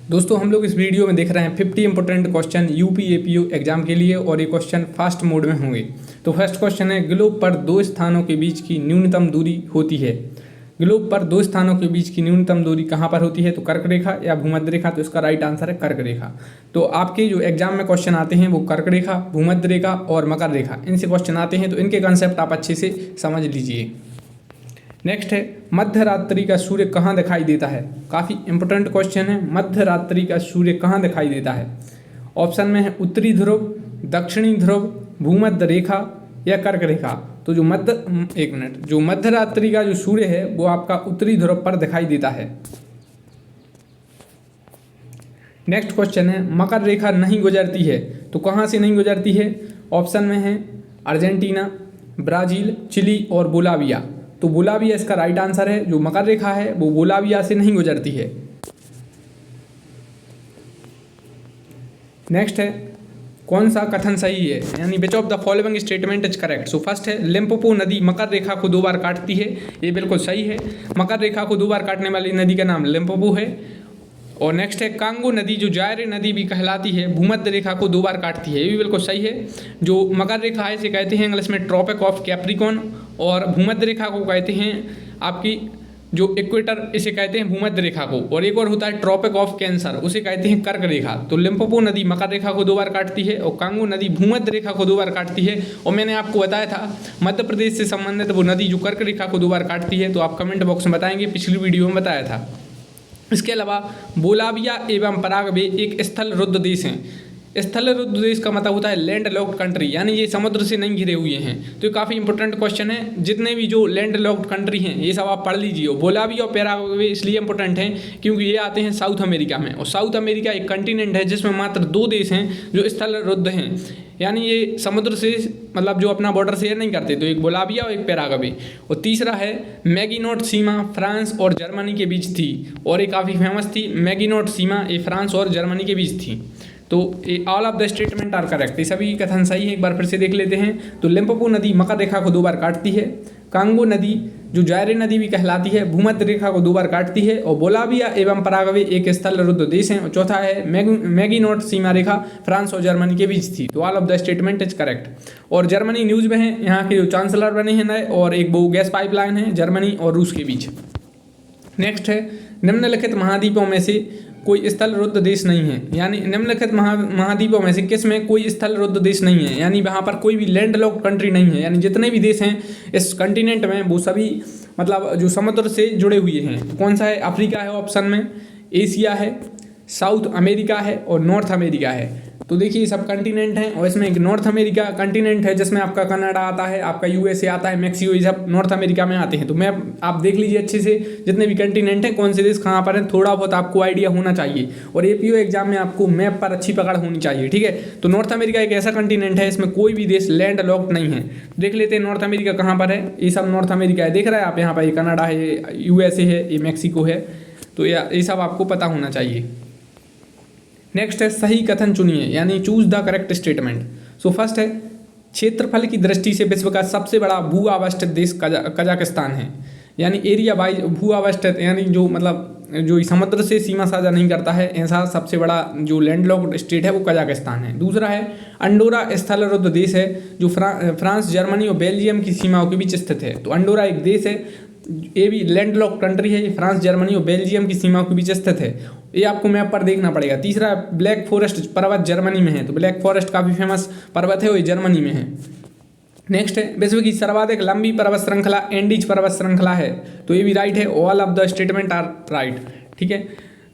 दोस्तों हम लोग इस वीडियो में देख रहे हैं 50 important question UP APO exam के लिए और ये क्वेश्चन फास्ट मोड में होंगे। तो फर्स्ट क्वेश्चन है, ग्लोब पर दो स्थानों के बीच की न्यूनतम दूरी होती है। ग्लोब पर दो स्थानों के बीच की न्यूनतम दूरी कहाँ पर होती है? तो कर्क रेखा या भूमध्य रेखा। तो इसका राइट आंसर है कर्क रेखा। तो आपके जो एग्जाम में क्वेश्चन आते हैं वो कर्क रेखा, भूमध्य रेखा और मकर रेखा, इनसे क्वेश्चन आते हैं, तो इनके कंसेप्ट आप अच्छे से समझ लीजिए। नेक्स्ट है, मध्य रात्रि का सूर्य कहाँ दिखाई देता है? काफ़ी इंपॉर्टेंट क्वेश्चन है, मध्य रात्रि का सूर्य कहाँ दिखाई देता है? ऑप्शन में है उत्तरी ध्रुव, दक्षिणी ध्रुव, भूमध्य रेखा या कर्क रेखा। तो जो मध्य रात्रि का जो सूर्य है वो आपका उत्तरी ध्रुव पर दिखाई देता है। नेक्स्ट क्वेश्चन है, मकर रेखा नहीं गुजरती है तो कहाँ से नहीं गुजरती है? ऑप्शन में है अर्जेंटीना, ब्राज़ील, चिली और बोलाविया। तो बोलाविया इसका राइट आंसर है। जो मकर रेखा है वो बोलाविया से नहीं गुजरती है। नेक्स्ट है, कौन सा कथन सही है, यानी which of the following statement is correct. So first है, लिम्पोपो नदी मकर रेखा को 2 बार काटती है। ये बिल्कुल सही है। मकर रेखा को 2 बार काटने वाली नदी का नाम लिम्पोपो है। और नेक्स्ट है, कांगो नदी जो जायरे नदी भी कहलाती है, भूमध्य रेखा को 2 बार काटती है। ये भी बिल्कुल सही है। जो मकर रेखा है इसे कहते हैं इंग्लिश में ट्रॉपिक ऑफ कैप्रिकॉन, और भूमध्य रेखा को कहते हैं आपकी जो इक्वेटर, इसे कहते हैं भूमध्य रेखा को। और एक और होता है ट्रॉपिक ऑफ कैंसर, उसे कहते हैं कर्क रेखा। तो लिम्पोपो नदी मकर रेखा को 2 बार काटती है और कांगो नदी भूमध्य रेखा को 2 बार काटती है। और मैंने आपको बताया था मध्य प्रदेश से संबंधित वो नदी जो कर्क रेखा को 2 बार काटती है। तो आप कमेंट बॉक्स में बताएंगे, पिछली वीडियो में बताया था। इसके अलावा बोलाविया एवं पराग्वे एक स्थल रुद्ध देश हैं। स्थल रुद्ध देश का मतलब होता है लैंड लॉक्ड कंट्री, यानी ये समुद्र से नहीं घिरे हुए हैं। तो ये काफ़ी इंपॉर्टेंट क्वेश्चन है। जितने भी जो लैंड लॉक्ड कंट्री हैं ये सब आप पढ़ लीजिए। बोलाविया और पैराग्वे इसलिए इंपॉर्टेंट हैं क्योंकि ये आते हैं साउथ अमेरिका में, और साउथ अमेरिका एक कंटिनेंट है जिसमें मात्र 2 देश हैं जो स्थल रुद्ध हैं, यानी ये समुद्र से मतलब जो अपना बॉर्डर शेयर नहीं करते। तो एक बोलाविया और एक पैराग्वे। और तीसरा है, मैगिनोट सीमा फ्रांस और जर्मनी के बीच थी, और ये काफ़ी फेमस थी। मैगिनोट सीमा ये फ्रांस और जर्मनी के बीच थी। तो ये all of the statement are correct, ये सभी कथन सही है। एक बार फिर से देख लेते हैं। तो लिम्पोपो नदी मकर रेखा को 2 बार काटती है, कांगो नदी जो जायरे नदी भी कहलाती है भूमध्य रेखा को 2 बार काटती है, और बोलाविया एवं पराग्वे एक स्थल रुद्ध देश हैं। और चौथा है, मैगिनोट सीमा रेखा फ्रांस और जर्मनी के बीच थी। तो all of the statement is correct. और जर्मनी न्यूज़ में है, यहाँ के जो चांसलर बने हैं नए, और एक वो गैस पाइपलाइन है जर्मनी और रूस के बीच। नेक्स्ट है, निम्नलिखित महाद्वीपों में से कोई स्थल रुद्ध देश नहीं है, यानी निम्नलिखित महाद्वीपों में से किस में कोई स्थल रुद्ध देश नहीं है, यानी वहाँ पर कोई भी लैंड लॉक्ड कंट्री नहीं है। यानी जितने भी देश हैं इस कंटिनेंट में वो सभी मतलब जो समुद्र से जुड़े हुए हैं। तो कौन सा है? अफ्रीका है ऑप्शन में, एशिया है, साउथ अमेरिका है और नॉर्थ अमेरिका है। तो देखिए सब कंटिनेंट हैं, और इसमें एक नॉर्थ अमेरिका कंटिनेंट है जिसमें आपका कनाडा आता है, आपका यूएसए आता है, मैक्सिको, ये सब नॉर्थ अमेरिका में आते हैं। तो मैप आप देख लीजिए अच्छे से, जितने भी कंटिनेंट हैं कौन से देश कहाँ पर हैं, थोड़ा बहुत आपको आइडिया होना चाहिए। और एपीओ एग्जाम में आपको मैप पर अच्छी पकड़ होनी चाहिए, ठीक है। तो नॉर्थ अमेरिका एक ऐसा कंटिनेंट है इसमें कोई भी देश लैंड लॉक्ड नहीं है। देख लेते हैं नॉर्थ अमेरिका कहाँ पर है। ये सब नॉर्थ अमेरिका है, देख रहे हैं आप, यहाँ पर ये कनाडा है, यूएसए है, ये मैक्सिको है। तो ये सब आपको पता होना चाहिए। नेक्स्ट है, सही कथन चुनिए, यानी choose the correct statement. So first है, क्षेत्रफल की दृष्टि से विश्व का सबसे बड़ा भू आवस्थित देश कजाकिस्तान है, यानी एरिया वाइज भू आवस्थित, यानी जो मतलब जो समुद्र से सीमा साझा नहीं करता है, ऐसा सबसे बड़ा जो लैंडलॉक्ड स्टेट है वो कजाकिस्तान है। दूसरा है, अंडोरा स्थल रुद्ध देश है जो फ्रांस, जर्मनी और बेल्जियम की सीमाओं के बीच स्थित है। तो अंडोरा एक देश है, ये भी लैंडलॉक्ड कंट्री है, ये फ्रांस, जर्मनी और बेल्जियम की सीमाओं के बीच स्थित है। ये आपको मैप पर देखना पड़ेगा। तीसरा, ब्लैक फॉरेस्ट पर्वत जर्मनी में है। तो ब्लैक फॉरेस्ट काफ़ी फेमस पर्वत है, वो जर्मनी में है। नेक्स्ट है, विश्व की सर्वाधिक लंबी पर्वत श्रृंखला एंडीज पर्वत श्रृंखला है। तो ये भी राइट है। All of the statement are right, ठीक है।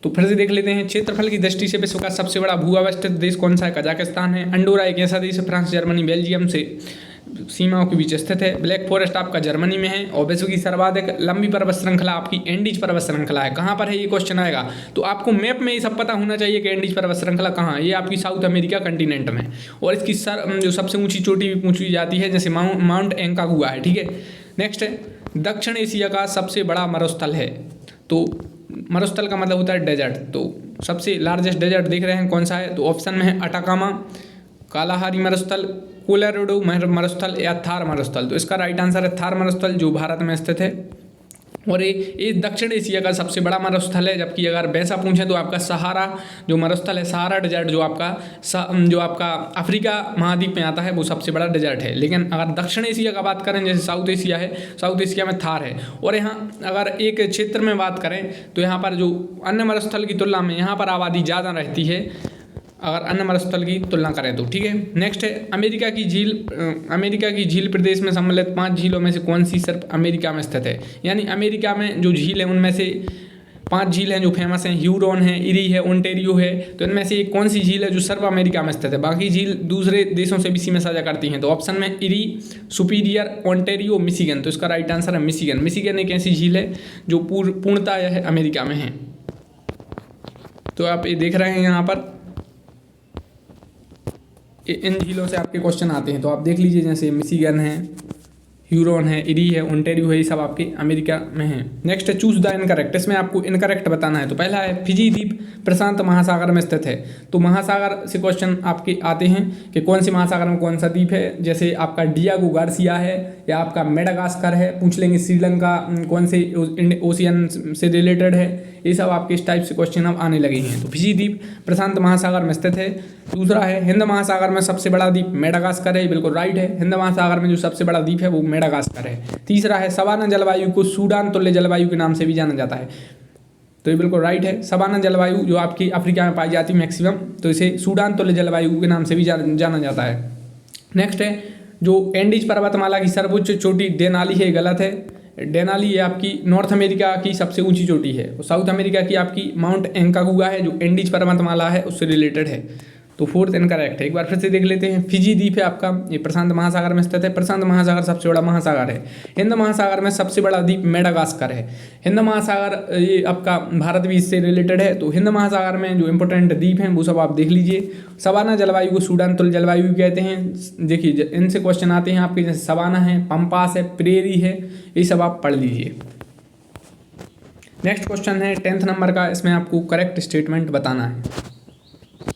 तो फिर से देख लेते हैं, क्षेत्रफल की दृष्टि से विश्व का सबसे बड़ा भू अवस्थित देश कौन सा है? कजाकिस्तान है। अंडोरा एक ऐसा देश है फ्रांस, जर्मनी, बेल्जियम से सीमाओं के बीच स्थित है। ब्लैक फॉरेस्ट आपका जर्मनी में है। और विश्व की सर्वाधिक लंबी पर्वत श्रृंखला आपकी एंडीज पर्वत श्रृंखला है। कहाँ पर है ये क्वेश्चन आएगा, तो आपको मैप में ये सब पता होना चाहिए कि एंडीज पर्वत श्रृंखला कहाँ है। ये आपकी साउथ अमेरिका कंटिनेंट में। और इसकी जो सबसे ऊंची चोटी भी पूछी जाती है, जैसे माउंट एंकागुआ है, ठीक है। नेक्स्ट है, दक्षिण एशिया का सबसे बड़ा मरुस्थल है। तो मरुस्थल का मतलब होता है डेजर्ट। तो सबसे लार्जेस्ट डेजर्ट देख रहे हैं कौन सा है? तो ऑप्शन में है अटाकामा, कालाहारी मरुस्थल, कोलोराडो मरुस्थल या थार मरुस्थल। तो इसका राइट आंसर है थार मरुस्थल जो भारत में स्थित है। और ये दक्षिण एशिया का सबसे बड़ा मरुस्थल है। जबकि अगर वैसा पूछें तो आपका सहारा जो मरुस्थल है, सहारा डेजर्ट जो आपका अफ्रीका महाद्वीप में आता है, वो सबसे बड़ा डेजर्ट है। लेकिन अगर दक्षिण एशिया का बात करें, जैसे साउथ एशिया है, साउथ एशिया में थार है। और यहाँ अगर एक क्षेत्र में बात करें तो यहाँ पर जो अन्य मरुस्थल की तुलना में यहाँ पर आबादी ज़्यादा रहती है, अगर अन्य मरुस्थल की तुलना करें तो। ठीक है, नेक्स्ट है अमेरिका की झील प्रदेश में सम्मिलित 5 झीलों में से कौन सी सिर्फ अमेरिका में स्थित है। यानी अमेरिका में जो झील है उनमें से 5 झील हैं जो फेमस हैं, ह्यूरॉन है, इरी है, ओंटेरियो है। तो इनमें से एक कौन सी झील है जो सिर्फ अमेरिका में स्थित है, बाकी झील दूसरे देशों से भी सीमा साझा करती हैं। तो ऑप्शन में इरी, सुपीरियर, ओंटेरियो, मिशिगन। तो इसका राइट आंसर है मिशिगन। मिशिगन एक ऐसी झील है जो पूर्णतः यह अमेरिका में है। तो आप ये देख रहे हैं यहाँ पर इन झीलों से आपके क्वेश्चन आते हैं, तो आप देख लीजिए, जैसे मिशिगन है, ह्यूरॉन है, इरी है, ओंटेरियो है, ये सब आपके अमेरिका में है। नेक्स्ट है चूज द इनकरेक्ट। इसमें आपको इनकरेक्ट बताना है। तो पहला है फिजी द्वीप प्रशांत महासागर में स्थित है। तो महासागर से क्वेश्चन आपके आते हैं कि कौन से महासागर में कौन सा द्वीप है। जैसे आपका डियागो गार्सिया है या आपका मेडागास्कर है, पूछ लेंगे श्रीलंका कौन से ओशियन से रिलेटेड है। ये सब आपके इस टाइप से क्वेश्चन अब आने लगे हैं। तो फिजी द्वीप प्रशांत महासागर में स्थित है। दूसरा है हिंद महासागर में सबसे बड़ा द्वीप मेडागास्कर है, बिल्कुल राइट है। हिंद महासागर में जो सबसे बड़ा द्वीप है वो मेडागास्कर है। तीसरा है सवाना जलवायु को सूडान तुल्य जलवायु के नाम से भी जाना जाता है। तो ये बिल्कुल राइट है। सवाना जलवायु जो आपकी अफ्रीका में पाई जाती है मैक्सिमम, तो इसे सूडान तुल्य जलवायु के नाम से भी जाना जाता है। नेक्स्ट है जो एंडीज पर्वतमाला की सर्वोच्च चोटी डेनाली है, गलत है। डेनाली ये आपकी नॉर्थ अमेरिका की सबसे ऊंची चोटी है। और साउथ अमेरिका की आपकी माउंट एंकागुआ है जो एंडीज पर्वतमाला है उससे रिलेटेड है। तो फोर्थ इनकरेक्ट है। एक बार फिर से देख लेते हैं। फिजी द्वीप है आपका, ये प्रशांत महासागर में स्थित है। प्रशांत महासागर सबसे बड़ा महासागर है। हिंद महासागर में सबसे बड़ा द्वीप मेडागास्कर है। हिंद महासागर ये आपका भारत भी इससे रिलेटेड है। तो हिंद महासागर में जो इंपॉर्टेंट द्वीप हैं वो सब आप देख लीजिए। सवाना जलवायु को सूडान तुल्य जलवायु कहते हैं। देखिए इनसे क्वेश्चन आते हैं आपके, जैसे सवाना है, पंपास है, प्रेरी है, ये सब आप पढ़ लीजिए। नेक्स्ट क्वेश्चन है 10th नंबर का, इसमें आपको करेक्ट स्टेटमेंट बताना है।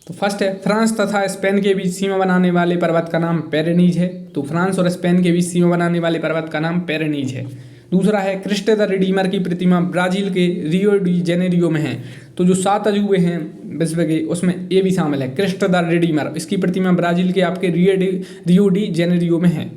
तो फर्स्ट है फ्रांस तथा स्पेन के बीच सीमा बनाने वाले पर्वत का नाम पेरेनीज है। तो फ्रांस और स्पेन के बीच सीमा बनाने वाले पर्वत का नाम पेरेनीज है। दूसरा है क्रिस्ट द रिडीमर की प्रतिमा ब्राजील के रियो डी जेनेरियो में है। तो जो 7 अजूबे हैं विश्व के उसमें ये भी शामिल है, क्रिस्ट द रिडीमर। इसकी प्रतिमा ब्राजील के आपके रियो डी जेनेरियो में है।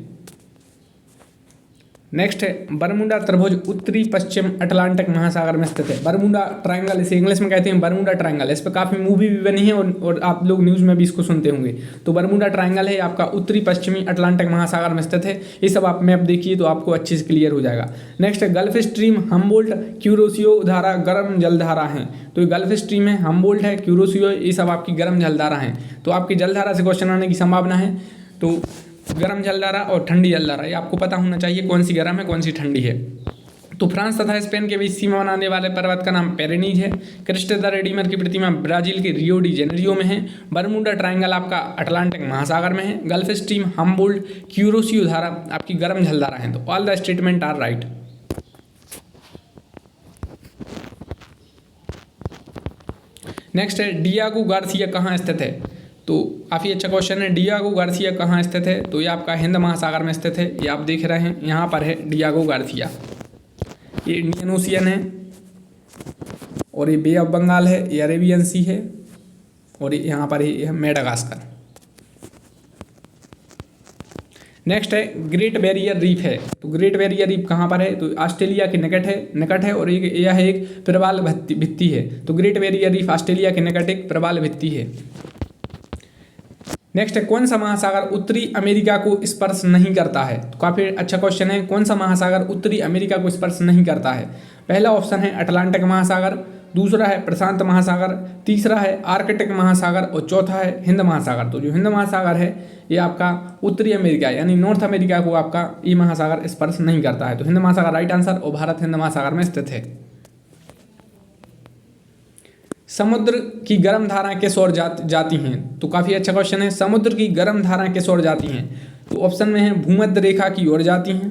नेक्स्ट है बरमुडा त्रिभुज उत्तरी पश्चिम अटलांटिक महासागर में स्थित है। बरमुडा ट्रायंगल, इसे इंग्लिश में कहते हैं बरमुडा ट्रायंगल। इस पर काफ़ी मूवी भी बनी है और आप लोग न्यूज़ में भी इसको सुनते होंगे। तो बरमुडा ट्रायंगल है आपका उत्तरी पश्चिमी अटलांटिक महासागर में स्थित है। ये सब आप मैप देखिए तो आपको अच्छे से क्लियर हो जाएगा। नेक्स्ट है गल्फ स्ट्रीम, हम्बोल्ट, क्यूरोसियो धारा गर्म जलधारा हैं। तो ये गल्फ स्ट्रीम है, हम्बोल्ट है, क्यूरोसियो, ये सब आपकी गर्म जलधारा हैं। तो आपकी जलधारा से क्वेश्चन आने की संभावना है। तो गर्म जलधारा और ठंडी जलधारा ये आपको पता होना चाहिए कौन सी गर्म है कौन सी ठंडी है। तो फ्रांस तथा स्पेन के बीच सीमा बनाने वाले पर्वत का नाम पेरेनीज है। क्रिस्ट द रिडीमर की प्रतिमा ब्राजील के रियो डी जेनेरियो में है। बरमुडा ट्रायंगल आपका अटलांटिक महासागर में है। गल्फ स्ट्रीम, हम्बोल्ट, क्यूरोसियो धारा आपकी गर्म जलधारा है। तो all the statement are right. Next है डियागो गार्सिया कहाँ स्थित है। तो काफ़ी अच्छा क्वेश्चन है। डियागो गार्सिया कहाँ स्थित है। तो ये आपका हिंद महासागर में स्थित है। ये आप देख रहे हैं यहाँ पर है डियागो गार्सिया। ये इंडियन ओशियन है और ये बे ऑफ बंगाल है, ये अरेबियन सी है और ये यहाँ पर है मेडागास्कर। नेक्स्ट है ग्रेट बैरियर रीफ है। तो ग्रेट बैरियर रीफ कहाँ पर है। तो ऑस्ट्रेलिया के निकट है और यह एक प्रवाल भित्ति है। तो ग्रेट बैरियर रीफ ऑस्ट्रेलिया के निकट एक प्रवाल भित्ति है। नेक्स्ट है कौन सा महासागर उत्तरी अमेरिका को स्पर्श नहीं करता है। तो काफ़ी अच्छा क्वेश्चन है। कौन सा महासागर उत्तरी अमेरिका को स्पर्श नहीं करता है। पहला ऑप्शन है अटलांटिक महासागर, दूसरा है प्रशांत महासागर, तीसरा है आर्कटिक महासागर और चौथा है हिंद महासागर। तो जो हिंद महासागर है ये आपका उत्तरी अमेरिका यानी नॉर्थ अमेरिका को आपका ये महासागर स्पर्श नहीं करता है। तो हिंद महासागर राइट आंसर और भारत हिंद महासागर में स्थित है। समुद्र की गर्म धाराएं किस ओर जाती हैं। तो काफ़ी अच्छा क्वेश्चन है। समुद्र की गर्म धाराएं किस ओर जाती हैं। तो ऑप्शन में है भूमध्य रेखा की ओर जाती हैं,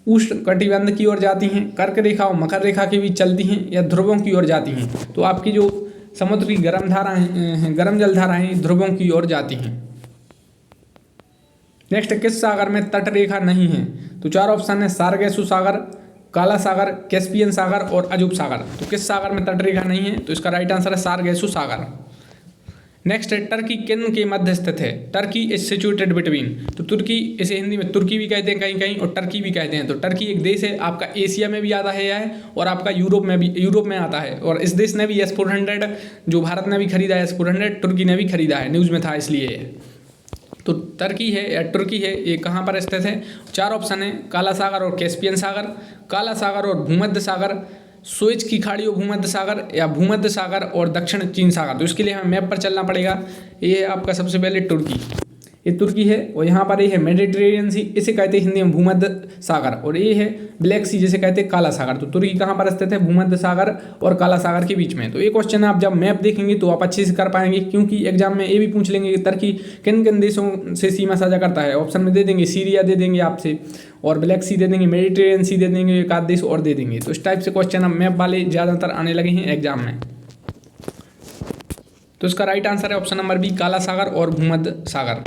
उष्ण कटिबंध की ओर जाती हैं, कर्क रेखा और मकर रेखा की भी चलती हैं या ध्रुवों की ओर जाती हैं। तो आपकी जो समुद्र की गर्म धाराएं हैं, गर्म जल धाराएं ध्रुवों की ओर जाती हैं। नेक्स्ट किस सागर में तट रेखा नहीं है। तो 4 ऑप्शन है सार्गेसु सागर, काला सागर, कैस्पियन सागर और अजूब सागर। तो किस सागर में तटरेखा नहीं है? तो इसका राइट आंसर है सारगेसु सागर। नेक्स्ट है टर्की किन के मध्य स्थित है? Turkey is situated between. तो तुर्की, इसे हिंदी में तुर्की भी कहते हैं कहीं कहीं और टर्की भी कहते हैं। तो टर्की एक देश है, आपका एशिया में भी आता है यह, और आपका यूरोप में आता है। और इस देश ने भी S-400, जो भारत ने भी खरीदा है S-400, तुर्की ने भी खरीदा है, न्यूज़ में था इसलिए। तो टर्की है या तुर्की है, ये कहाँ पर स्थित है? 4 ऑप्शन है, काला सागर और कैस्पियन सागर, काला सागर और भूमध्य सागर, सुएज की खाड़ी और भूमध्य सागर, या भूमध्य सागर और दक्षिण चीन सागर। तो इसके लिए हमें मैप पर चलना पड़ेगा। ये आपका सबसे पहले तुर्की, ये तुर्की है, और यहाँ पर ये है मेडिटेरेनियन सी, इसे कहते हैं हिंदी में भूमध्य सागर, और ये है ब्लैक सी जिसे कहते हैं काला सागर। तो तुर्की कहाँ पर स्थित है? भूमध्य सागर और काला सागर के बीच में। तो ये क्वेश्चन आप जब मैप देखेंगे तो आप अच्छे से कर पाएंगे, क्योंकि एग्जाम में ये भी पूछ लेंगे कि तुर्की किन किन देशों से सीमा साझा करता है। ऑप्शन में दे देंगे सीरिया दे देंगे आपसे, और ब्लैक सी दे देंगे, मेडिटेरेनियन सी दे देंगे, एक आध देश और दे देंगे। तो इस टाइप से क्वेश्चन अब मैप वाले ज़्यादातर आने लगे हैं एग्जाम में। तो इसका राइट आंसर है ऑप्शन नंबर बी, काला सागर और भूमध्य सागर।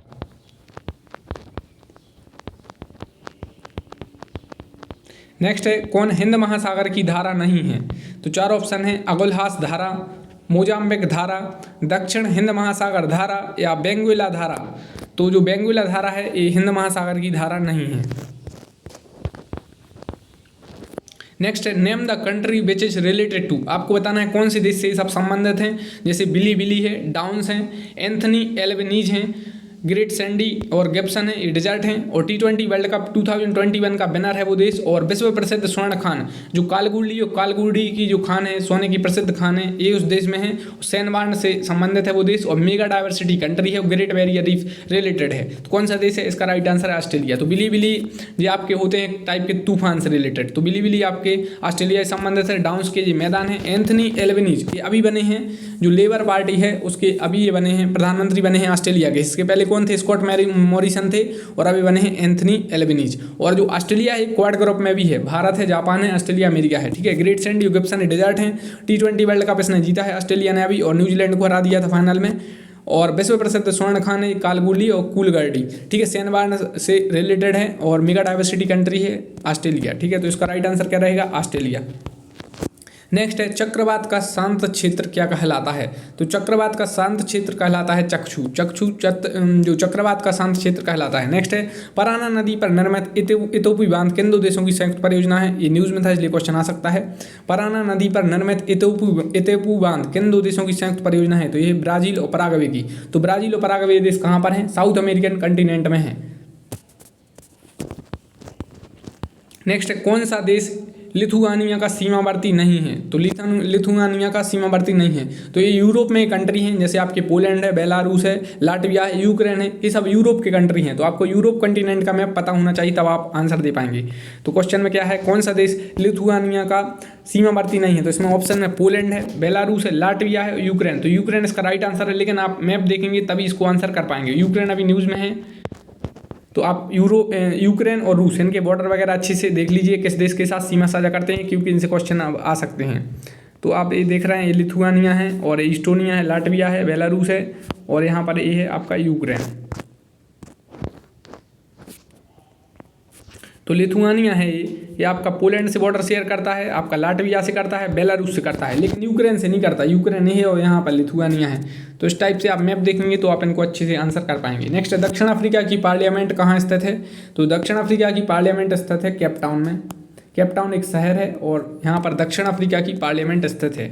नेक्स्ट है कौन हिंद महासागर की धारा नहीं है? तो 4 ऑप्शन है, अगुलहास धारा, मोजाम्बिक धारा, दक्षिण हिंद महासागर धारा, या बेंगुएला धारा। तो जो बेंगुएला धारा है ये हिंद महासागर की धारा नहीं है। नेक्स्ट है name the country which is related to. आपको बताना है कौन से देश से ये सब संबंधित हैं। जैसे बिली है, डाउन्स हैं, एंथनी एल्बनीज हैं, ग्रेट सैंडी और गिब्सन है, ये डिजर्ट हैं, और T20 वर्ल्ड कप 2021 का विनर है वो देश, और विश्व प्रसिद्ध स्वर्ण खान जो कालगुडी की जो खान है, सोने की प्रसिद्ध खान है, ये उस देश में है। सैंडबार्न से संबंधित है वो देश, और मेगा डाइवर्सिटी कंट्री है, और ग्रेट बैरियर रीफ रिलेटेड है। तो कौन सा देश है? इसका राइट आंसर है ऑस्ट्रेलिया। तो बिली ये आपके होते हैं टाइप के तूफान से रिलेटेड, तो बिली आपके ऑस्ट्रेलिया से संबंधित है। डाउन्स के ये मैदान है। एंथनी एल्बनीज ये अभी बने हैं, जो लेबर पार्टी है उसके अभी ये बने हैं प्रधानमंत्री बने हैं ऑस्ट्रेलिया के। इसके पहले कौन थे? स्कॉट मॉरिसन थे, और अभी बने हैं एंथनी एल्बनीज। और जो ऑस्ट्रेलिया है क्वाड ग्रुप में भी है, भारत है, जापान है, ऑस्ट्रेलिया, अमेरिका है, ठीक है। ग्रेट सैंडी और गिब्सन डेजर्ट हैं। T20 वर्ल्ड कप इसने जीता है ऑस्ट्रेलिया ने अभी, और न्यूजीलैंड को हरा दिया था फाइनल में। और विश्व प्रसिद्ध स्वर्ण खान है कालगुडी और कूलगर्डी, ठीक है, सैंडबार्न से रिलेटेड है, और मेगा डाइवर्सिटी कंट्री है ऑस्ट्रेलिया, ठीक है। तो इसका राइट आंसर क्या रहेगा? ऑस्ट्रेलिया। नेक्स्ट है चक्रवात का शांत क्षेत्र क्या कहलाता है? तो चक्रवात का शांत क्षेत्र कहलाता है चक्षु जो चक्रवात का शांत क्षेत्र कहलाता है। नेक्स्ट है पराना नदी पर निर्मित इतोपी बांध किन 2 देशों की संयुक्त परियोजना है? ये न्यूज़ में था इसलिए क्वेश्चन आ सकता है। पराना नदी पर निर्मित इतोपी बांध किन 2 देशों की संयुक्त परियोजना है? तो ये ब्राजील और पराग्वे की। तो ब्राजील और पराग्वे देश कहाँ पर हैं? साउथ अमेरिकन कंटिनेंट में है। नेक्स्ट है कौन सा देश लिथुआनिया का सीमावर्ती नहीं है? तो लिथुआनिया का सीमावर्ती नहीं है। तो ये यूरोप में कंट्री हैं, जैसे आपके पोलैंड है, बेलारूस है, लाटविया है, यूक्रेन है, ये सब यूरोप के कंट्री हैं। तो आपको यूरोप कंटिनेंट का मैप पता होना चाहिए, तब आप आंसर दे पाएंगे। तो क्वेश्चन में क्या है? कौन सा देश लिथुआनिया का सीमावर्ती नहीं है? तो इसमें ऑप्शन में पोलैंड है, बेलारूस है, लाटविया है, यूक्रेन। तो यूक्रेन इसका राइट आंसर है, लेकिन आप मैप देखेंगे तभी इसको आंसर कर पाएंगे। यूक्रेन अभी न्यूज़ में है, तो आप यूक्रेन और रूस इनके बॉर्डर वगैरह अच्छे से देख लीजिए किस देश के साथ सीमा साझा करते हैं, क्योंकि इनसे क्वेश्चन आ सकते हैं। तो आप ये देख रहे हैं, ये लिथुआनिया है, और इस्टोनिया है, लाटविया है, बेलारूस है, और यहाँ पर ये है आपका यूक्रेन। तो लिथुआनिया है ये आपका पोलैंड से बॉर्डर शेयर करता है, आपका लाटविया से करता है, बेलारूस से करता है, लेकिन यूक्रेन से नहीं करता। यूक्रेन है और यहाँ पर लिथुआनिया है। तो इस टाइप से आप मैप देखेंगे तो आप इनको अच्छे से आंसर कर पाएंगे। नेक्स्ट है दक्षिण अफ्रीका की पार्लियामेंट कहाँ स्थित है? तो दक्षिण अफ्रीका की पार्लियामेंट स्थित है केप टाउन में। केप टाउन एक शहर है, और यहाँ पर दक्षिण अफ्रीका की पार्लियामेंट स्थित है।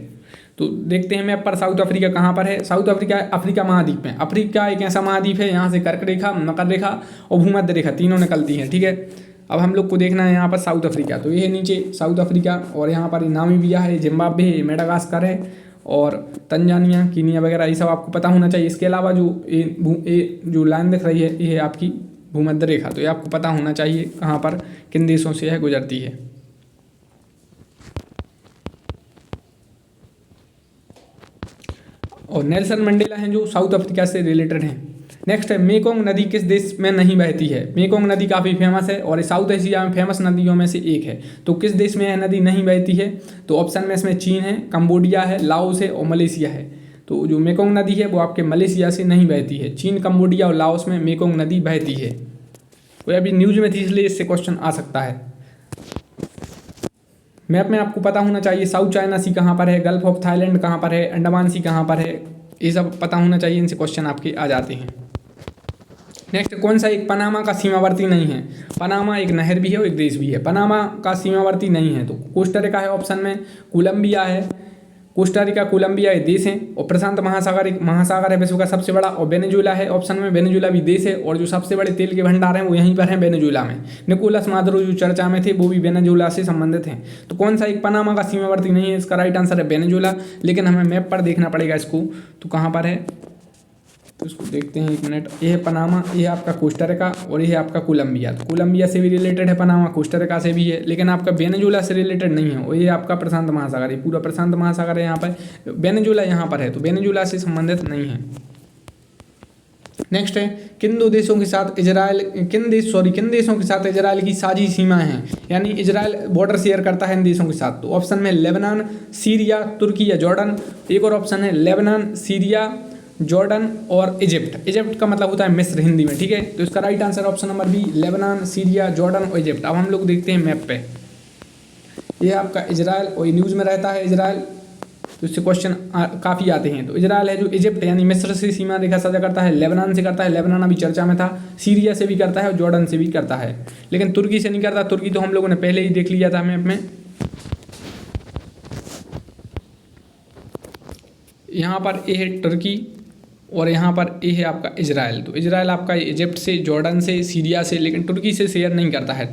तो देखते हैं मैप पर साउथ अफ्रीका कहाँ पर है। साउथ अफ्रीका महाद्वीप में। अफ्रीका एक ऐसा महाद्वीप है, यहाँ से कर्क रेखा, मकर रेखा और भूमध्य रेखा तीनों निकलती हैं, ठीक है। अब हम लोग को देखना है यहाँ पर साउथ अफ्रीका। तो ये है नीचे साउथ अफ्रीका, और यहाँ पर नामीबिया है, जिम्बाब्वे है, मेडागास्कर है, और तंजानिया, कीनिया वगैरह, ये सब आपको पता होना चाहिए। इसके अलावा जो लाइन दिख रही है ये है आपकी भूमध्य रेखा। तो ये आपको पता होना चाहिए कहाँ पर किन देशों से है गुजरती है। और नेल्सन मंडेला हैं जो साउथ अफ्रीका से रिलेटेड हैं। नेक्स्ट है मेकोंग नदी किस देश में नहीं बहती है? मेकोंग नदी काफ़ी फेमस है, और साउथ एशिया में फेमस नदियों में से एक है। तो किस देश में यह नदी नहीं बहती है? तो ऑप्शन में इसमें चीन है, कंबोडिया है, लाओस है और मलेशिया है। तो जो मेकोंग नदी है वो आपके मलेशिया से नहीं बहती है। चीन, कंबोडिया और लाओस में मेकोंग नदी बहती है। वो अभी न्यूज़ में थी इसलिए इससे क्वेश्चन आ सकता है। मैप में आपको पता होना चाहिए साउथ चाइना सी कहाँ पर है, गल्फ ऑफ थाईलैंड कहाँ पर है, अंडमान सी कहाँ पर है, ये सब पता होना चाहिए, इनसे क्वेश्चन आपके आ जाते हैं। नेक्स्ट, कौन सा एक पनामा का सीमावर्ती नहीं है? पनामा एक नहर भी है और एक देश भी है। पनामा का सीमावर्ती नहीं है तो कोस्टारिका है ऑप्शन में, कोलंबिया है, कोस्टारिका कोलंबिया ये देश हैं, और प्रशांत महासागर एक महासागर है विश्व का सबसे बड़ा, और वेनेजुएला है ऑप्शन में, वेनेजुएला भी देश है, और जो सबसे बड़े तेल के भंडार हैं वो यहीं पर हैं वेनेजुएला में। निकोलस मादुरो जो चर्चा में थे वो भी वेनेजुएला से संबंधित हैं। तो कौन सा एक पनामा का सीमावर्ती नहीं है? इसका राइट आंसर है वेनेजुएला, लेकिन हमें मैप पर देखना पड़ेगा इसको, तो कहाँ पर है तो इसको देखते हैं, एक मिनट। ये है पनामा, ये है आपका कोस्टारिका, और ये है आपका कोलंबिया। तो कोलंबिया से भी रिलेटेड है पनामा, कोस्टारिका से भी है, लेकिन आपका वेनेजुएला से रिलेटेड नहीं है। और ये आपका प्रशांत महासागर, ये पूरा प्रशांत महासागर है यहाँ पर, वेनेजुएला यहाँ पर है, तो वेनेजुएला से संबंधित नहीं है। नेक्स्ट है, किन देशों के साथ इजराइल की साझी सीमाएं हैं? यानी इजराइल बॉर्डर शेयर करता है इन देशों के साथ। तो ऑप्शन में लेबनान, सीरिया, तुर्की या जॉर्डन। एक और ऑप्शन है लेबनान, सीरिया, जॉर्डन और इजिप्ट। इजिप्ट का मतलब होता है मिस्र हिंदी में, ठीक है। तो इसका right answer option number B, Lebanon, Syria, Jordan और इजिप्ट। अब हम लोग देखते हैं मैप पे, ये आपका इजराइल, और ये न्यूज़ में रहता है इजराइल, तो इससे क्वेश्चन काफ़ी आते हैं। तो इजराइल है जो इजिप्ट यानी मिस्र से सीमा रेखा साझा करता है, लेबनान से करता है, लेबनान अभी चर्चा में था, सीरिया से भी करता है और जॉर्डन से भी करता है, लेकिन तुर्की से नहीं करता। तुर्की तो हम लोगों ने पहले ही देख लिया था मैप में। यहाँ पर ये है तुर्की और यहाँ पर ये है आपका इजराइल। तो इजराइल आपका इजिप्ट से, जॉर्डन से, सीरिया से, लेकिन तुर्की से शेयर नहीं करता है।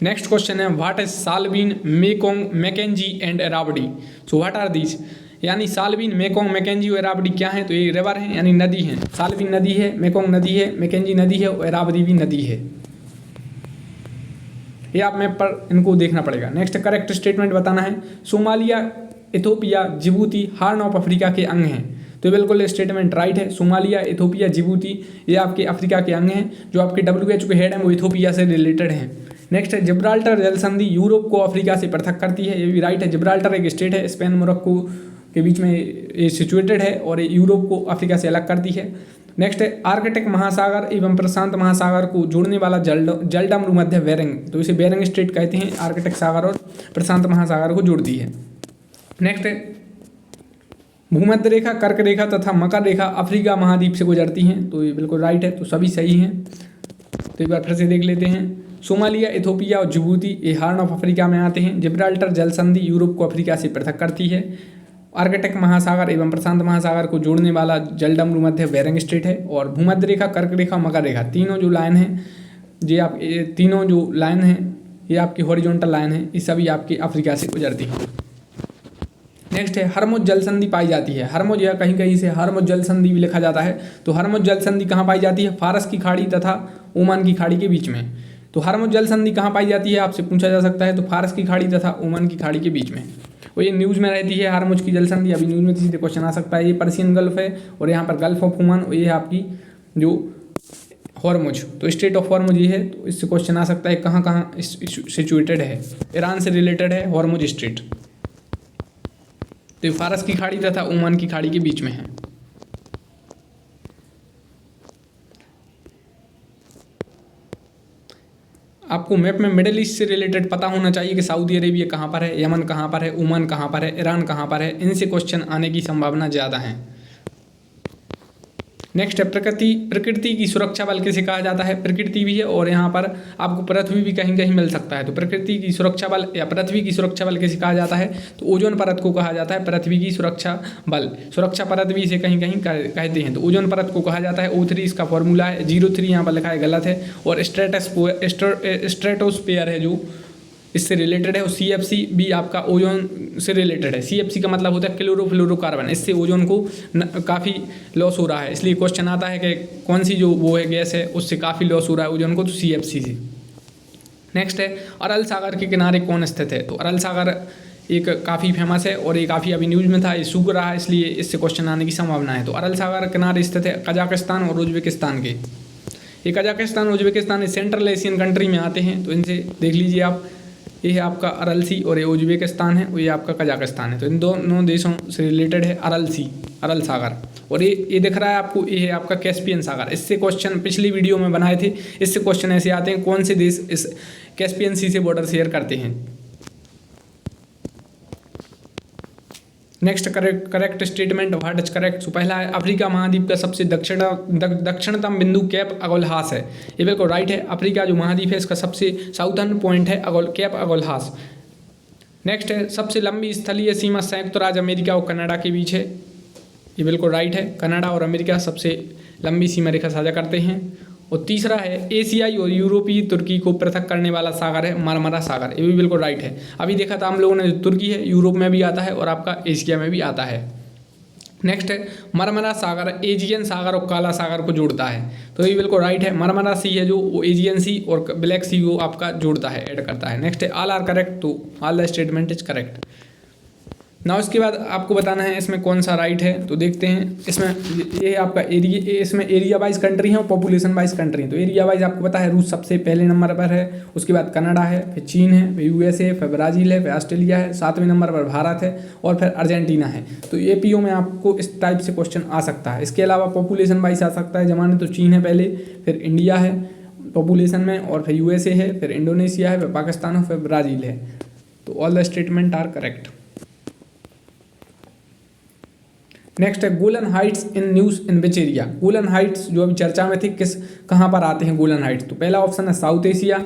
नेक्स्ट क्वेश्चन है, what is Salween, Mekong, Mackenzie and Irrawaddy? So what are these? यानी साल्वीन, मेकोंग, मैकेंजी और एरावडी क्या है? तो ये रिवर है यानी नदी है। साल्वीन नदी है, मेकोंग नदी है, मैकेंजी नदी है और एरावडी भी नदी है। ये आप मैप पर इनको देखना पड़ेगा। नेक्स्ट, करेक्ट स्टेटमेंट बताना है। Somalia, Ethiopia, Djibouti horn of Africa के अंग हैं। तो बिल्कुल स्टेटमेंट राइट है। सोमालिया, इथोपिया, जिबूती ये आपके अफ्रीका के अंग हैं। जो आपके WHO के हेड हैं वो इथोपिया से रिलेटेड हैं। नेक्स्ट है, जिब्राल्टर जल संधि यूरोप को अफ्रीका से पृथक करती है। ये भी राइट है। जिब्राल्टर एक स्टेट है, स्पेन मोरक्को के बीच में ये सिचुएटेड है और ये यूरोप को अफ्रीका से अलग करती है। नेक्स्ट है, आर्कटिक महासागर एवं प्रशांत महासागर को जोड़ने वाला जलडम भूमध्य बेरिंग। तो इसे बेरिंग स्ट्रेट कहते हैं, आर्कटिक सागर और प्रशांत महासागर को जोड़ती है। नेक्स्ट है, भूमध्य रेखा, कर्क रेखा तथा मकर रेखा अफ्रीका महाद्वीप से गुजरती हैं। तो ये बिल्कुल राइट है, तो सभी सही हैं। तो एक बार फिर से देख लेते हैं। सोमालिया, इथोपिया और जिबूती ये हार्न ऑफ अफ्रीका में आते हैं। जिब्राल्टर जल संधि यूरोप को अफ्रीका से पृथक करती है। आर्कटिक महासागर एवं प्रशांत महासागर को जोड़ने वाला जलडम भूमध्य बेरिंग स्ट्रेट है। और भूमध्य रेखा, कर्क रेखा, मकर रेखा तीनों जो लाइन हैं, ये तीनों जो लाइन हैं ये आपकी हॉरिजॉन्टल लाइन है, ये सभी आपकी अफ्रीका से गुजरती हैं। नेक्स्ट है, हरमुज जल संधि पाई जाती है। हरमुज या कहीं कहीं से हरमुज जल संधि भी लिखा जाता है। तो हरमुज जल संधि कहाँ पाई जाती है? फारस की खाड़ी तथा ओमान की खाड़ी के बीच में। तो हरमुज जल संधि कहाँ पाई जाती है आपसे पूछा जा सकता है। तो फारस की खाड़ी तथा ओमान की खाड़ी के बीच में। और ये न्यूज़ में रहती है हरमुज की जल संधि, अभी न्यूज़ में सीधे क्वेश्चन आ सकता है। ये पर्शियन गल्फ है और यहाँ पर गल्फ ऑफ ओमान, और ये है आपकी जो हॉर्मुज। तो स्ट्रेट ऑफ हॉर्मुज ये है, तो इससे क्वेश्चन आ सकता है कहाँ कहाँ सिचुएटेड है। ईरान से रिलेटेड है हॉर्मुज स्ट्रेट। तो फारस की खाड़ी तथा ओमान की खाड़ी के बीच में है। आपको मैप में मिडिल ईस्ट से रिलेटेड पता होना चाहिए कि सऊदी अरेबिया कहाँ पर है, यमन कहाँ पर है, ओमान कहाँ पर है, ईरान कहाँ पर है। इनसे क्वेश्चन आने की संभावना ज़्यादा है। नेक्स्ट है, प्रकृति की सुरक्षा बल किसे कहा जाता है? प्रकृति भी है और यहाँ पर आपको पृथ्वी भी कहीं कहीं मिल सकता है। तो प्रकृति की सुरक्षा बल या पृथ्वी की सुरक्षा बल किसे कहा जाता है? तो ओजोन परत को कहा जाता है पृथ्वी की सुरक्षा बल। सुरक्षा परत भी इसे कहीं कहीं कहते हैं। तो ओजोन परत को कहा जाता है O3, इसका फॉर्मूला है 03, यहाँ पर लिखा है गलत है। और स्ट्रेटोस्फीयर है जो इससे रिलेटेड है। और CFC भी आपका ओजोन से रिलेटेड है। CFC का मतलब होता है क्लोरोफ्लोरोकार्बन। इससे ओजोन को काफ़ी लॉस हो रहा है, इसलिए क्वेश्चन आता है कि कौन सी जो वो है गैस है उससे काफ़ी लॉस हो रहा है ओजोन को, तो CFC से। नेक्स्ट है, अरल सागर के किनारे कौन स्थित है? तो अरल सागर एक काफ़ी फेमस है और ये काफ़ी अभी न्यूज़ में था, ये सूख रहा है, इसलिए इससे क्वेश्चन आने की संभावना है। तो अरल सागर किनारे स्थित है कजाकिस्तान और उज्बेकिस्तान के। ये Kazakhstan Uzbekistan central Asian country में आते हैं, तो इनसे देख लीजिए आप। ये है आपका अरल सी और ये उज्बेकिस्तान है और ये आपका कजाकिस्तान है। तो इन दोनों देशों से रिलेटेड है अरल सी। अरल सागर। और ये दिख रहा है आपको, ये है आपका कैस्पियन सागर। इससे क्वेश्चन पिछली वीडियो में बनाए थे, इससे क्वेश्चन ऐसे आते हैं, कौन से देश इस कैस्पियन सी से बॉर्डर शेयर करते हैं। Next correct statement, what is correct. So पहला है अफ्रीका महाद्वीप का सबसे दक्षिणतम बिंदु कैप अगोलहास है, ये बिल्कुल राइट है। अफ्रीका जो महाद्वीप है इसका सबसे साउथर्न पॉइंट है कैप अगोलहास। नेक्स्ट है सबसे लंबी स्थलीय सीमा संयुक्त राज्य अमेरिका और कनाडा के बीच है, ये बिल्कुल राइट है। कनाडा और अमेरिका सबसे लंबी सीमा रेखा साझा करते हैं। और तीसरा है एशियाई और यूरोपीय तुर्की को पृथक करने वाला सागर है मारमरा सागर, ये भी बिल्कुल राइट है। अभी देखा था हम लोगों ने, जो तुर्की है यूरोप में भी आता है और आपका एशिया में भी आता है। नेक्स्ट है मरमरा सागर एजियन सागर और काला सागर को जोड़ता है, तो ये बिल्कुल राइट है। मरमरा सी है जो वो एजियन सी और ब्लैक सी वो आपका जोड़ता है, ऐड करता है। नेक्स्ट है ऑल आर करेक्ट, तो all the statement is correct. ना उसके बाद आपको बताना है इसमें कौन सा राइट है, तो देखते हैं। इसमें ये आपका एरिया, इसमें एरिया वाइज कंट्री है और पॉपुलेशन वाइज कंट्री है। तो एरिया वाइज आपको पता है रूस सबसे पहले नंबर पर है, उसके बाद कनाडा है, फिर चीन है, फिर यूएसए है, फिर ब्राज़ील है, फिर ऑस्ट्रेलिया है, 7वें नंबर पर भारत है और फिर अर्जेंटीना है। तो एपीओ में आपको इस टाइप से क्वेश्चन आ सकता है। इसके अलावा पॉपुलेशन वाइज आ सकता है, जमाने तो चीन है पहले, फिर इंडिया है पॉपुलेशन में, और फिर यूएसए है, फिर इंडोनेशिया है, फिर पाकिस्तान है, फिर ब्राज़ील है। तो all the statement are correct. Next है Golan Heights in news in which area. Golan Heights जो अभी चर्चा में थे, कहाँ पर आते हैं गोलन हाइट्स। तो पहला ऑप्शन है साउथ एशिया,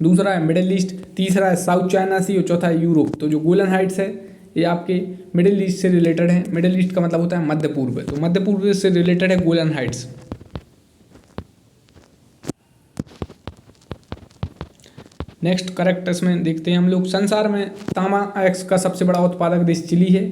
दूसरा है मिडिल ईस्ट, तीसरा है साउथ चाइना सी और चौथा है यूरोप। तो जो गोलन हाइट्स है ये आपके मिडिल ईस्ट से रिलेटेड है। मिडिल ईस्ट का मतलब होता है मध्य पूर्व, तो मध्य पूर्व से रिलेटेड है गोलन हाइट्स। नेक्स्ट करेक्ट इसमें देखते हैं हम लोग, संसार में तांबा एक्स का सबसे बड़ा उत्पादक देश चिली है,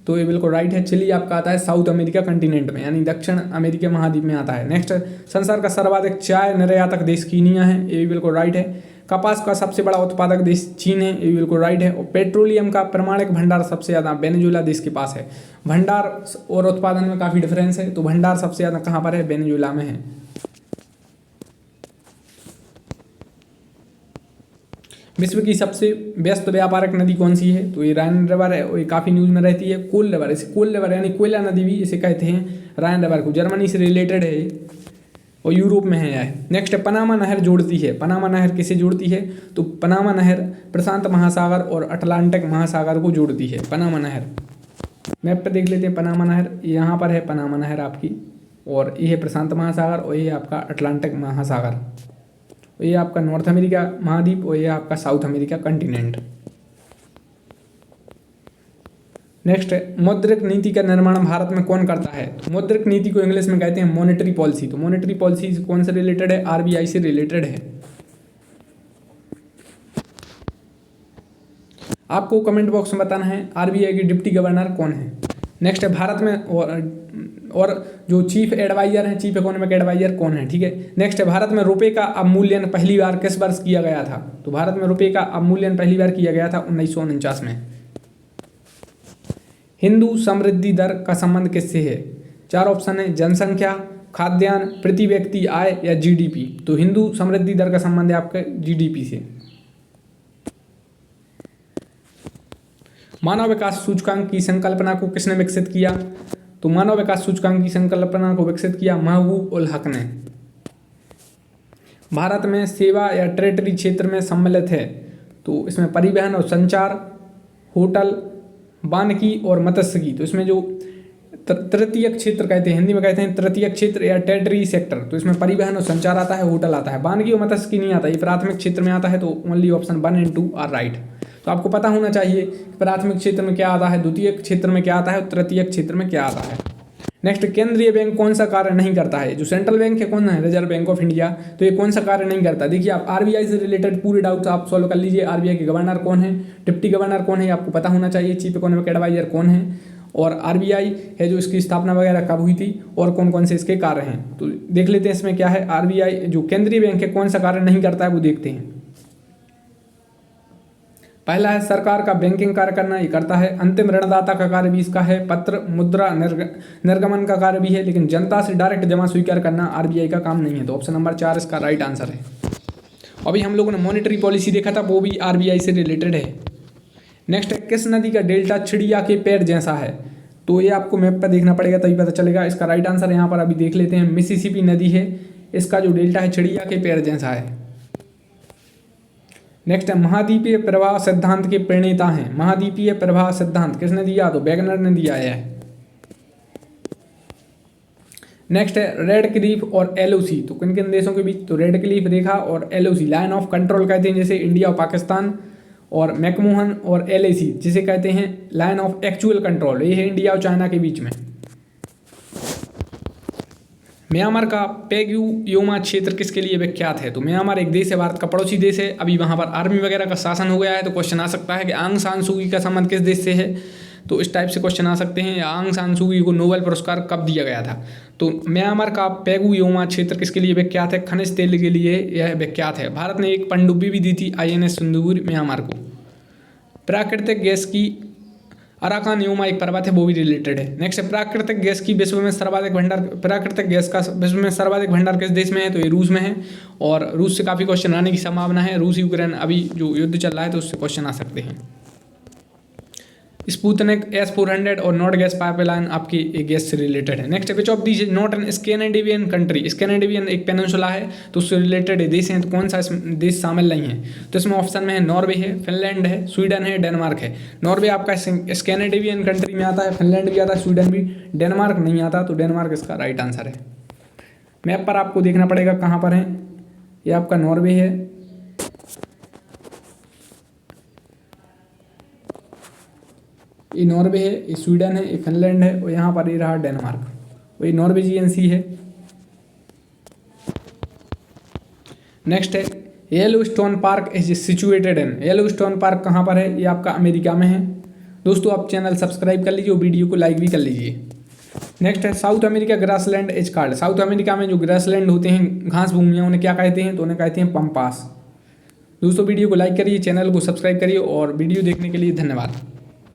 तो ये बिल्कुल राइट है। चिली आपका आता है साउथ अमेरिका कंटिनेंट में, यानी दक्षिण अमेरिका महाद्वीप में आता है। नेक्स्ट संसार का सर्वाधिक चाय निर्यातक देश कीनिया है, ये भी बिल्कुल राइट है। कपास का सबसे बड़ा उत्पादक देश चीन है, ये भी बिल्कुल राइट है। और पेट्रोलियम का प्रमाणिक भंडार सबसे ज़्यादा वेनेजुएला देश के पास है। भंडार और उत्पादन में काफ़ी डिफरेंस है, तो भंडार सबसे ज़्यादा कहाँ पर है, वेनेजुएला में है। विश्व की सबसे व्यस्त व्यापारक नदी कौन सी है, तो ये राइन रिवर है और ये काफ़ी न्यूज़ में रहती है। कोल रिवर, इसे कोल रिवर यानी कोयला नदी भी इसे कहते हैं, राइन रिवर को। जर्मनी से रिलेटेड है और यूरोप में है यह। नेक्स्ट है पनामा नहर जोड़ती है। पनामा नहर किसे जोड़ती है, तो पनामा नहर प्रशांत महासागर और अटलांटिक महासागर को जोड़ती है। पनामा नहर मैप पर देख लेते हैं, पनामा नहर यहाँ पर है, पनामा नहर आपकी, और ये है प्रशांत महासागर और ये आपका अटलांटिक महासागर। ये आपका नॉर्थ अमेरिका महाद्वीप और ये आपका साउथ अमेरिका कंटिनेंट। नेक्स्ट है मौद्रिक नीति का निर्माण भारत में कौन करता है, तो मौद्रिक नीति को इंग्लिश में कहते हैं मॉनेटरी पॉलिसी। तो मॉनेटरी पॉलिसी कौन से रिलेटेड है, आरबीआई से रिलेटेड है। आपको कमेंट बॉक्स में बताना है आरबीआई के डिप्टी गवर्नर कौन है। नेक्स्ट है भारत में और जो चीफ एडवाइजर हैं, चीफ इकोनॉमिक एडवाइजर कौन है, ठीक है। नेक्स्ट है भारत में रुपए का अवमूल्यन पहली बार किस वर्ष किया गया था, तो भारत में रुपए का अवमूल्यन पहली बार किया गया था 1949 में। हिंदू समृद्धि दर का संबंध किससे है, 4 ऑप्शन है, जनसंख्या, खाद्यान्न, प्रति व्यक्ति आय या जीडीपी। तो हिंदू समृद्धि दर का संबंध है आपके जीडीपी से। मानव विकास सूचकांक की संकल्पना को किसने विकसित किया, तो मानव विकास सूचकांक की संकल्पना को विकसित किया महबूब उल हक ने। भारत में सेवा या टेरिटरी क्षेत्र में सम्मिलित है, तो इसमें परिवहन और संचार, होटल, वानिकी और मत्स्यिकी। तो इसमें जो तृतीय क्षेत्र कहते हैं, हिंदी में कहते हैं तृतीय क्षेत्र या टेरिटरी सेक्टर, तो इसमें परिवहन और संचार आता है, होटल आता है, वानिकी और मत्स्यिकी नहीं आता, ये प्राथमिक क्षेत्र में आता है। तो only option 1 and 2 are right. तो आपको पता होना चाहिए प्राथमिक क्षेत्र में क्या आता है, द्वितीय क्षेत्र में क्या आता है, तृतीय क्षेत्र में क्या आता है। नेक्स्ट केंद्रीय बैंक कौन सा कार्य नहीं करता है, जो सेंट्रल बैंक है कौन है, रिजर्व बैंक ऑफ इंडिया, तो ये कौन सा कार्य नहीं करता। देखिए आप आरबीआई से रिलेटेड पूरे डाउट्स आप सॉल्व कर लीजिए। आरबीआई के गवर्नर कौन है, डिप्टी गवर्नर कौन है, आपको पता होना चाहिए। चीफ इकोनॉमिक एडवाइजर कौन है, और आरबीआई है जो इसकी स्थापना वगैरह कब हुई थी, और कौन कौन से इसके कार्य हैं। तो देख लेते हैं इसमें क्या है। आरबीआई जो केंद्रीय बैंक है कौन सा कार्य नहीं करता है वो देखते हैं। पहला है सरकार का बैंकिंग कार्य करना, ये करता है। अंतिम ऋणदाता का कार्य भी इसका है। पत्र मुद्रा निर्गमन का कार्य भी है, लेकिन जनता से डायरेक्ट जमा स्वीकार करना आरबीआई का काम नहीं है। तो ऑप्शन नंबर 4 इसका राइट आंसर है। अभी हम लोगों ने मॉनेटरी पॉलिसी देखा था, वो भी आरबीआई से रिलेटेड है। नेक्स्ट है किस नदी का डेल्टा चिड़िया के पैर जैसा है, तो ये आपको मैप पर देखना पड़ेगा तभी पता चलेगा। इसका राइट आंसर यहाँ पर अभी देख लेते हैं, मिसिसिपी नदी है। इसका जो डेल्टा है चिड़िया के पैर जैसा है। नेक्स्ट है महाद्वीपीय प्रवाह सिद्धांत के प्रणेता हैं। महाद्वीपीय प्रवाह सिद्धांत किसने दिया? तो वैगनर ने दिया है। नेक्स्ट है रेड क्लिफ और एलओसी, तो किन किन देशों के बीच? तो रेड क्लिफ रेखा और एलओसी लाइन ऑफ कंट्रोल कहते हैं, जैसे इंडिया और पाकिस्तान, और मैकमोहन और एलएसी जिसे कहते हैं लाइन ऑफ एक्चुअल कंट्रोल, ये है इंडिया और चाइना के बीच में। म्यांमार का पैगू योमा क्षेत्र किसके लिए विख्यात है? तो म्यांमार एक देश है, भारत का पड़ोसी देश है। अभी वहाँ पर आर्मी वगैरह का शासन हो गया है, तो क्वेश्चन आ सकता है कि आंग सान सू की का संबंध किस देश से है? तो इस टाइप से क्वेश्चन आ सकते हैं। आंग सान सू की को नोबेल पुरस्कार कब दिया गया था? तो म्यांमार का पैगू योमा क्षेत्र किसके लिए विख्यात है? खनिज तेल के लिए यह विख्यात है। भारत ने एक पनडुब्बी भी दी थी INS सिंदूर म्यांमार को। प्राकृतिक गैस की अराकान योमा एक पर्वत है, वो भी रिलेटेड है। नेक्स्ट है प्राकृतिक गैस की विश्व में सर्वाधिक भंडार, प्राकृतिक गैस का विश्व में सर्वाधिक भंडार किस देश में है? तो ये रूस में है, और रूस से काफ़ी क्वेश्चन आने की संभावना है। रूस यूक्रेन अभी जो युद्ध चल रहा है तो उससे क्वेश्चन आ सकते हैं। स्पुतनिक S-400 और नॉर्थ गैस पाइपलाइन आपकी एक गैस से रिलेटेड है। Next which of these not an Scandinavian country, Scandinavian एक पेनिनसुला है तो उससे रिलेटेड देश हैं, तो कौन सा इसमें देश शामिल नहीं है? तो इसमें ऑप्शन में है नॉर्वे है, फिनलैंड है, स्वीडन है, डेनमार्क है। नॉर्वे आपका स्कैंडिनेवियन कंट्री में आता है, फिनलैंड भी आता है, स्वीडन भी, डेनमार्क नहीं आता, तो डेनमार्क इसका राइट आंसर है। मैप पर आपको देखना पड़ेगा कहाँ पर है। ये आपका नॉर्वे है, ये नॉर्वे है, ये स्वीडन है, ये फिनलैंड है, और यहाँ पर ये रहा डेनमार्क, और ये नॉर्वेजियन सी है। नेक्स्ट है Yellowstone park is situated in, Yellowstone park कहाँ पर है? ये आपका अमेरिका में है। दोस्तों आप चैनल सब्सक्राइब कर लीजिए और वीडियो को लाइक भी कर लीजिए। नेक्स्ट है south America grassland is called, south America में जो ग्रासलैंड होते हैं, घास भूमियाँ, उन्हें क्या कहते हैं? तो उन्हें कहते हैं पम्पास। दोस्तों वीडियो को लाइक करिए, चैनल को सब्सक्राइब करिए, और वीडियो देखने के लिए धन्यवाद।